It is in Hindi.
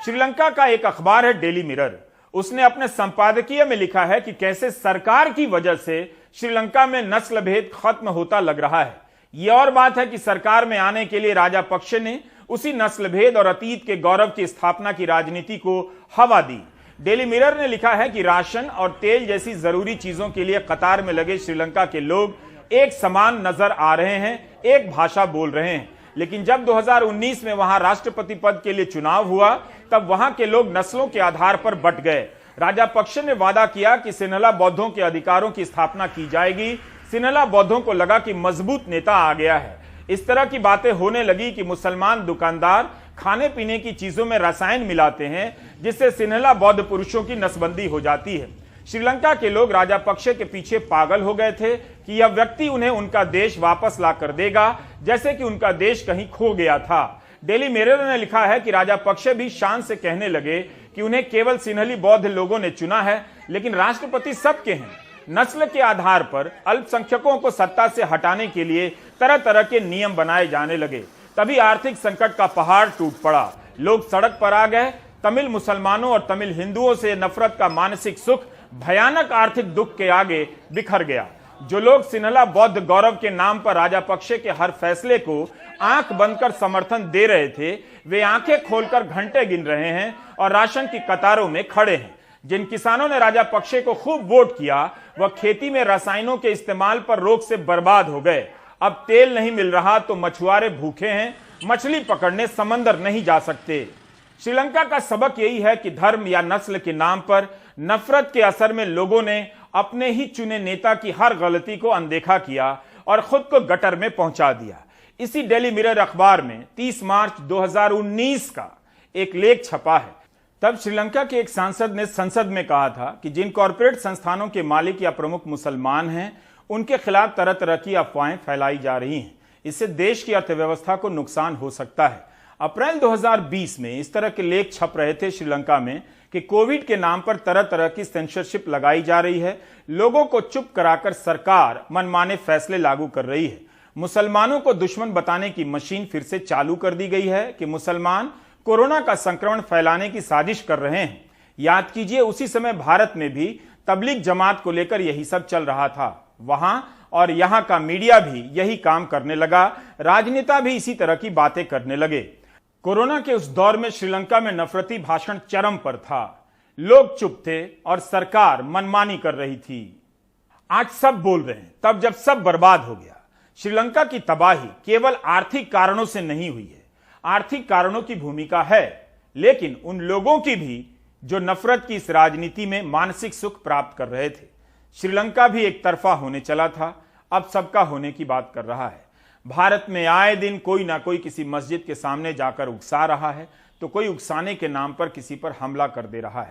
श्रीलंका का एक अखबार है डेली मिरर। उसने अपने संपादकीय में लिखा है कि कैसे सरकार की वजह से श्रीलंका में नस्ल भेद खत्म होता लग रहा है। यह और बात है कि सरकार में आने के लिए राजापक्षे ने उसी नस्ल भेद और अतीत के गौरव की स्थापना की राजनीति को हवा दी। डेली मिरर ने लिखा है कि राशन और तेल जैसी जरूरी चीजों के लिए कतार में लगे श्रीलंका के लोग एक समान नजर आ रहे हैं, एक भाषा बोल रहे हैं। लेकिन जब 2019 में वहां राष्ट्रपति पद के लिए चुनाव हुआ तब वहां के लोग नस्लों के आधार पर बंट गए। राजापक्षे ने वादा किया कि सिन्हला बौद्धों के अधिकारों की स्थापना की जाएगी। सिन्हला बौद्धों को लगा कि मजबूत नेता आ गया है। इस तरह की बातें होने लगी कि मुसलमान दुकानदार खाने पीने की चीजों में रसायन मिलाते हैं, जिससे सिन्हला बौद्ध पुरुषों की नसबंदी हो जाती है। श्रीलंका के लोग राजापक्षे के पीछे पागल हो गए थे कि यह व्यक्ति उन्हें उनका देश वापस ला कर देगा, जैसे कि उनका देश कहीं खो गया था। डेली मिरर ने लिखा है कि राजापक्षे भी शान से कहने लगे कि उन्हें केवल सिन्हली बौद्ध लोगों ने चुना है, लेकिन राष्ट्रपति सबके हैं। नस्ल के आधार पर अल्पसंख्यकों को सत्ता से हटाने के लिए तरह तरह के नियम बनाए जाने लगे। तभी आर्थिक संकट का पहाड़ टूट पड़ा। लोग सड़क पर आ गए। तमिल मुसलमानों और तमिल हिंदुओं से नफरत का मानसिक सुख भयानक आर्थिक दुख के आगे बिखर गया। जो लोग सिन्हला बौद्ध गौरव के नाम पर राजापक्षे के हर फैसले को आंख बंद कर समर्थन दे रहे थे, वे आंखें खोलकर घंटे गिन रहे हैं और राशन की कतारों में खड़े हैं। जिन किसानों ने राजापक्षे को खूब वोट किया, वह खेती में रसायनों के इस्तेमाल पर रोक से बर्बाद हो गए। अब तेल नहीं मिल रहा तो मछुआरे भूखे हैं, मछली पकड़ने समंदर नहीं जा सकते। श्रीलंका का सबक यही है कि धर्म या नस्ल के नाम पर नफरत के असर में लोगों ने अपने ही चुने नेता की हर गलती को अनदेखा किया और खुद को गटर में पहुंचा दिया। इसी डेली मिरर अखबार में 30 मार्च 2019 का एक लेख छपा है। तब श्रीलंका के एक सांसद ने संसद में कहा था कि जिन कॉरपोरेट संस्थानों के मालिक या प्रमुख मुसलमान हैं, उनके खिलाफ तरह तरह की अफवाहें फैलाई जा रही हैं। इससे देश की अर्थव्यवस्था को नुकसान हो सकता है। अप्रैल 2020 में इस तरह के लेख छप रहे थे श्रीलंका में कि कोविड के नाम पर तरह तरह की सेंसरशिप लगाई जा रही है। लोगों को चुप कराकर सरकार मनमाने फैसले लागू कर रही है। मुसलमानों को दुश्मन बताने की मशीन फिर से चालू कर दी गई है कि मुसलमान कोरोना का संक्रमण फैलाने की साजिश कर रहे हैं। याद कीजिए, उसी समय भारत में भी तबलीग जमात को लेकर यही सब चल रहा था। वहां और यहां का मीडिया भी यही काम करने लगा। राजनेता भी इसी तरह की बातें करने लगे। कोरोना के उस दौर में श्रीलंका में नफरती भाषण चरम पर था। लोग चुप थे और सरकार मनमानी कर रही थी। आज सब बोल रहे हैं, तब जब सब बर्बाद हो गया। श्रीलंका की तबाही केवल आर्थिक कारणों से नहीं हुई है। आर्थिक कारणों की भूमिका है, लेकिन उन लोगों की भी जो नफरत की इस राजनीति में मानसिक सुख प्राप्त कर रहे थे। श्रीलंका भी एक तरफा होने चला था, अब सबका होने की बात कर रहा है। भारत में आए दिन कोई ना कोई किसी मस्जिद के सामने जाकर उकसा रहा है, तो कोई उकसाने के नाम पर किसी पर हमला कर दे रहा है।